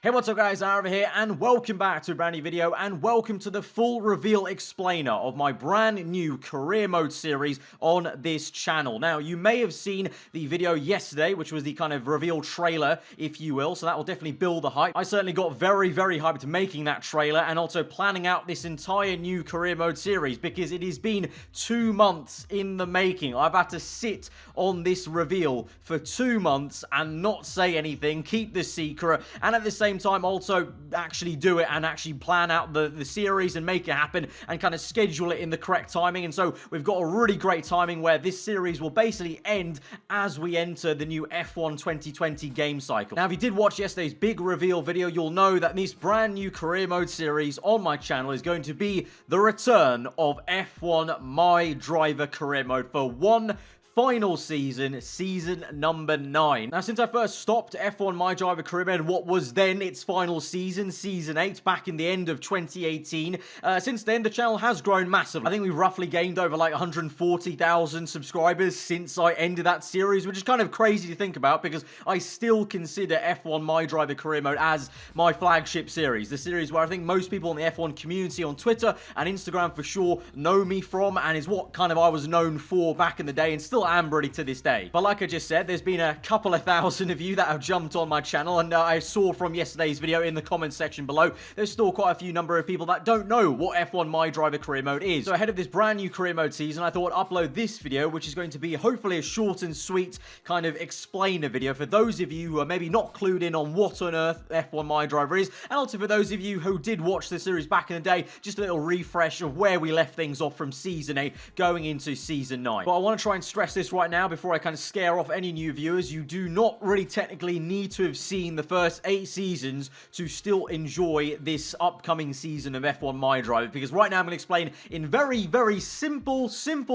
Hey, what's up guys, aarava here, and welcome back to a brand new video, and welcome to the full reveal explainer of my brand new career mode series on this channel. Now, you may have seen the video yesterday, which was the kind of reveal trailer, if you will, so that will definitely build the hype. I certainly got very hyped making that trailer, and also planning out this entire new career mode series, because it has been 2 months in the making. I've had to sit on this reveal for 2 months and not say anything, keep the secret, and at the same time also actually do it and actually plan out the series and make it happen and kind of schedule it in the correct timing. And so we've got a really great timing where this series will basically end as we enter the new F1 2020 game cycle. Now, if you did watch yesterday's big reveal video, you'll know that this brand new career mode series on my channel is going to be the return of F1 My Driver career mode for one final season, season number 9. Now, since I first stopped F1 My Driver career mode, what was then its final season, season 8, back in the end of 2018, since then the channel has grown massively. I think we've roughly gained over like 140,000 subscribers since I ended that series, which is kind of crazy to think about because I still consider F1 My Driver career mode as my flagship series, the series where I think most people in the F1 community on Twitter and Instagram for sure know me from, and is what kind of I was known for back in the day and still am really to this day. But like I just said, there's been a couple of thousand of you that have jumped on my channel, and I saw from yesterday's video in the comments section below, there's still quite a few number of people that don't know what F1 My Driver career mode is. So ahead of this brand new career mode season, I thought I'd upload this video, which is going to be hopefully a short and sweet kind of explainer video for those of you who are maybe not clued in on what on earth F1 My Driver is, and also for those of you who did watch the series back in the day, just a little refresh of where we left things off from season 8 going into season 9. But I want to try and stress this right now before I kind of scare off any new viewers. You do not really technically need to have seen the first 8 seasons to still enjoy this upcoming season of F1 My Driver, because right now I'm going to explain in very simple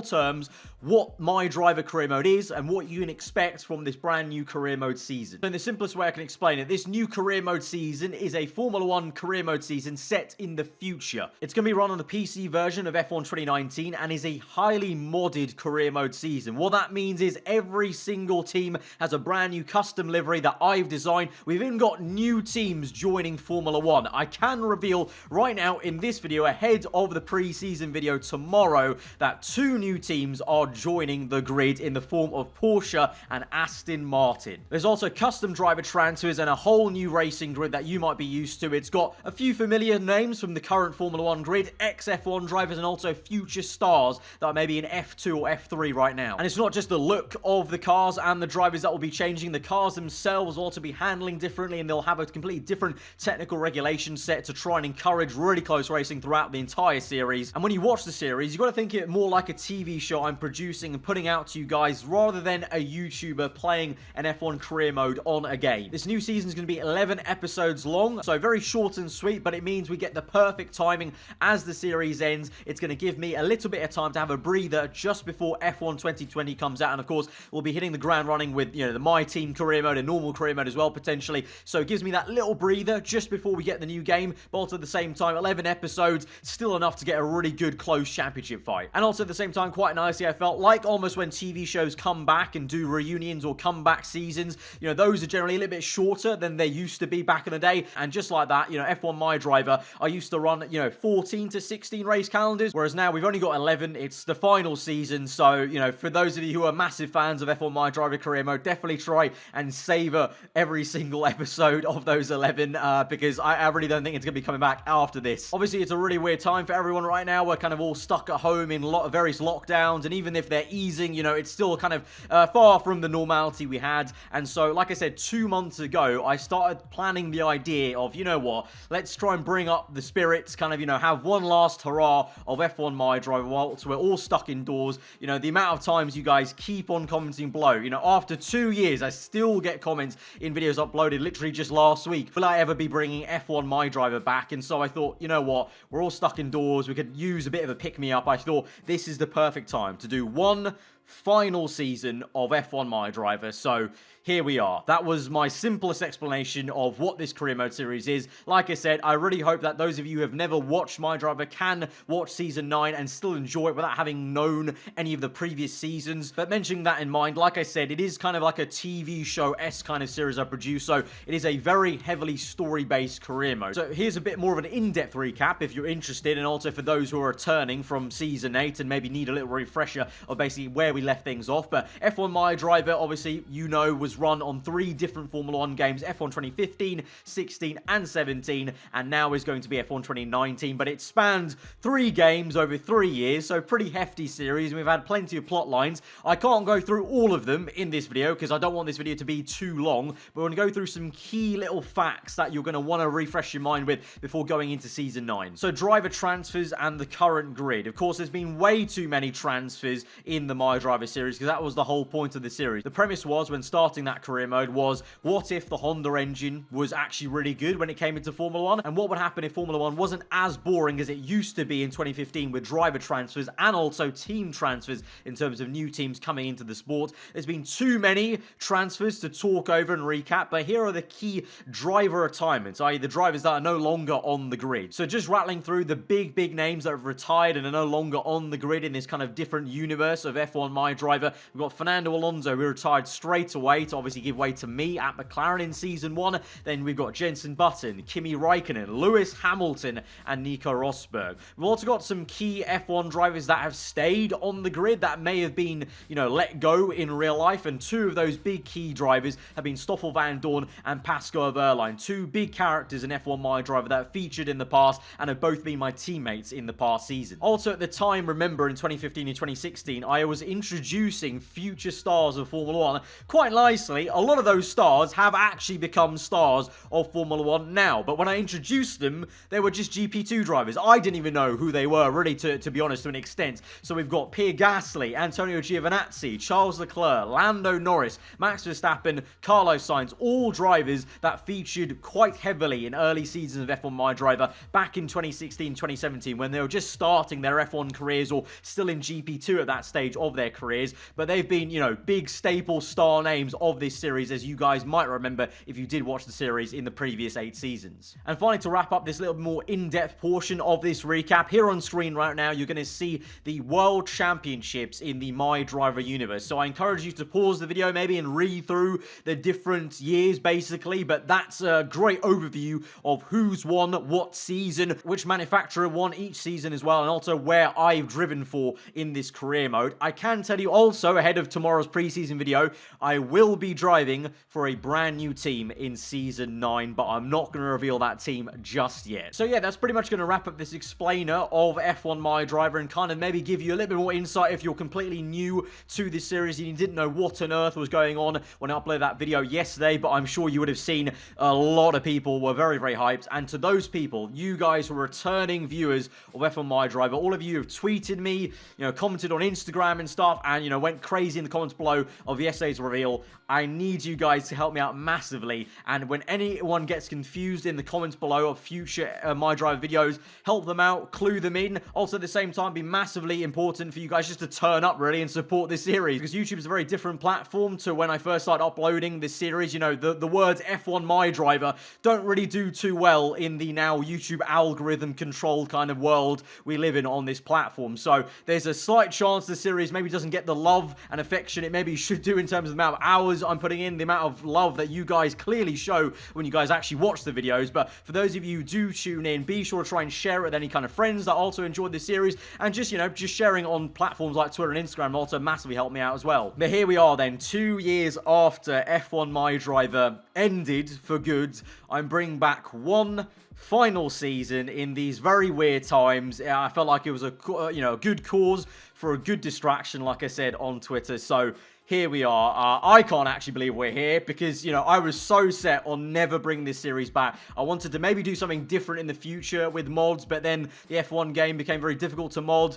terms what My Driver career mode is and what you can expect from this brand new career mode season. So in the simplest way I can explain it, this new career mode season is a Formula 1 career mode season set in the future. It's going to be run on the PC version of F1 2019 and is a highly modded career mode season. What that means is every single team has a brand new custom livery that I've designed. We've even got new teams joining Formula 1. I can reveal right now in this video, ahead of the pre-season video tomorrow, that 2 new teams are joining the grid in the form of Porsche and Aston Martin. There's also custom driver transfers and a whole new racing grid that you might be used to. It's got a few familiar names from the current Formula 1 grid, ex-F1 drivers, and also future stars that are maybe in F2 or F3 right now. And it's not just the look of the cars and the drivers that will be changing. The cars themselves will also be handling differently, and they'll have a completely different technical regulation set to try and encourage really close racing throughout the entire series. And when you watch the series, you've got to think it more like a TV show I'm producing and putting out to you guys rather than a YouTuber playing an F1 career mode on a game. This new season is going to be 11 episodes long, so very short and sweet, but it means we get the perfect timing as the series ends. It's going to give me a little bit of time to have a breather just before F1 2020 comes out, and of course we'll be hitting the ground running with, you know, the My Team career mode and normal career mode as well potentially, so it gives me that little breather just before we get the new game, but also at the same time 11 episodes, still enough to get a really good close championship fight. And also at the same time, quite nicely, I felt like almost when TV shows come back and do reunions or comeback seasons, you know, those are generally a little bit shorter than they used to be back in the day, and just like that, you know, F1 My Driver, I used to run, you know, 14 to 16 race calendars, whereas now we've only got 11. It's the final season, so, you know, for those of you who are massive fans of F1 My Driver career mode, definitely try and savor every single episode of those 11, because I really don't think it's going to be coming back after this. Obviously, it's a really weird time for everyone right now. We're kind of all stuck at home in a lot of various lockdowns, and even if they're easing, you know, it's still kind of far from the normality we had. And so, like I said, 2 months ago, I started planning the idea of, you know what, let's try and bring up the spirits, kind of, you know, have one last hurrah of F1 My Driver whilst we're all stuck indoors. You know, the amount of times you guys keep on commenting below, you know, after 2 years, I still get comments in videos uploaded literally just last week. Will I ever be bringing F1 My Driver back? And so I thought, you know what, we're all stuck indoors, we could use a bit of a pick-me-up. I thought this is the perfect time to do one final season of F1 My Driver. So here we are. That was my simplest explanation of what this career mode series is. Like I said, I really hope that those of you who have never watched My Driver can watch Season 9 and still enjoy it without having known any of the previous seasons. But mentioning that in mind, like I said, it is kind of like a TV show-esque kind of series I produce, so it is a very heavily story-based career mode. So here's a bit more of an in-depth recap if you're interested, and also for those who are returning from Season 8 and maybe need a little refresher of basically where we left things off. But F1 My Driver, obviously, you know, was run on 3 different Formula 1 games, F1 2015, 16, and 17, and now is going to be F1 2019, but it spans 3 games over 3 years, so pretty hefty series, and we've had plenty of plot lines. I can't go through all of them in this video, because I don't want this video to be too long, but we're going to go through some key little facts that you're going to want to refresh your mind with before going into Season 9. So driver transfers and the current grid. Of course, there's been way too many transfers in the My Driver series, because that was the whole point of the series. The premise was, when starting that career mode, was what if the Honda engine was actually really good when it came into Formula 1, and what would happen if Formula 1 wasn't as boring as it used to be in 2015 with driver transfers and also team transfers in terms of new teams coming into the sport. There's been too many transfers to talk over and recap, but here are the key driver retirements, i.e. the drivers that are no longer on the grid. So just rattling through the big names that have retired and are no longer on the grid in this kind of different universe of F1 My Driver. We've got Fernando Alonso, who retired straight away to obviously give way to me at McLaren in Season 1. Then we've got Jenson Button, Kimi Raikkonen, Lewis Hamilton, and Nico Rosberg. We've also got some key F1 drivers that have stayed on the grid that may have been, you know, let go in real life, and 2 of those big key drivers have been Stoffel Van Dorn and Pascal Wehrlein, 2 big characters in F1 My Driver that have featured in the past and have both been my teammates in the past season. Also at the time, remember, in 2015 and 2016, I was introducing future stars of Formula 1. Quite nicely, a lot of those stars have actually become stars of Formula 1 now, but when I introduced them, they were just GP2 drivers. I didn't even know who they were, really, to be honest, to an extent. So we've got Pierre Gasly, Antonio Giovinazzi, Charles Leclerc, Lando Norris, Max Verstappen, Carlos Sainz, all drivers that featured quite heavily in early seasons of F1 My Driver back in 2016, 2017, when they were just starting their F1 careers or still in GP2 at that stage of their careers. But they've been, you know, big staple star names of this series, as you guys might remember if you did watch the series in the previous 8 seasons. And finally, to wrap up this little more in-depth portion of this recap, here on screen right now, you're going to see the World Championships in the My Driver universe. So I encourage you to pause the video maybe and read through the different years, basically, but that's a great overview of who's won what season, which manufacturer won each season as well, and also where I've driven for in this career mode. I can tell you also, ahead of tomorrow's preseason video, I will be driving for a brand new team in Season 9, but I'm not going to reveal that team just yet. So yeah, that's pretty much going to wrap up this explainer of F1 My Driver, and kind of maybe give you a little bit more insight if you're completely new to this series and you didn't know what on earth was going on when I uploaded that video yesterday, but I'm sure you would have seen a lot of people were very hyped. And to those people, you guys who are returning viewers of F1 My Driver, all of you have tweeted me, you know, commented on Instagram and stuff, and, you know, went crazy in the comments below of yesterday's reveal. I need you guys to help me out massively, and when anyone gets confused in the comments below of future My Driver videos, help them out, clue them in. Also at the same time, be massively important for you guys just to turn up really and support this series, because YouTube is a very different platform to when I first started uploading this series. You know, the words F1 My Driver don't really do too well in the now YouTube algorithm controlled kind of world we live in on this platform. So there's a slight chance the series maybe doesn't get the love and affection it maybe should do in terms of the amount of hours I'm putting in, the amount of love that you guys clearly show when you guys actually watch the videos. But for those of you who do tune in, be sure to try and share it with any kind of friends that also enjoyed this series, and just, you know, just sharing on platforms like Twitter and Instagram also massively helped me out as well. But here we are then, 2 years after F1 My Driver ended for good. I'm bringing back one final season in these very weird times. I felt like it was a good cause for a good distraction, like I said on Twitter. So here we are. I can't actually believe we're here, because, you know, I was so set on never bringing this series back. I wanted to maybe do something different in the future with mods, but then the F1 game became very difficult to mod.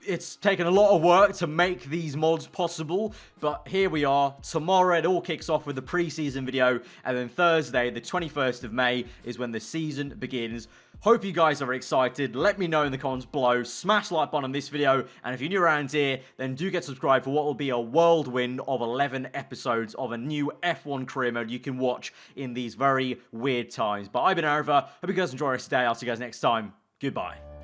It's taken a lot of work to make these mods possible, but here we are. Tomorrow it all kicks off with the preseason video, and then Thursday, the 21st of May, is when the season begins. Hope you guys are excited. Let me know in the comments below. Smash the like button on this video, and if you're new around here, then do get subscribed for what will be a whirlwind whirlwind of 11 episodes of a new F1 career mode you can watch in these very weird times. But I've been aarava. Hope you guys enjoy your stay. I'll see you guys next time. Goodbye.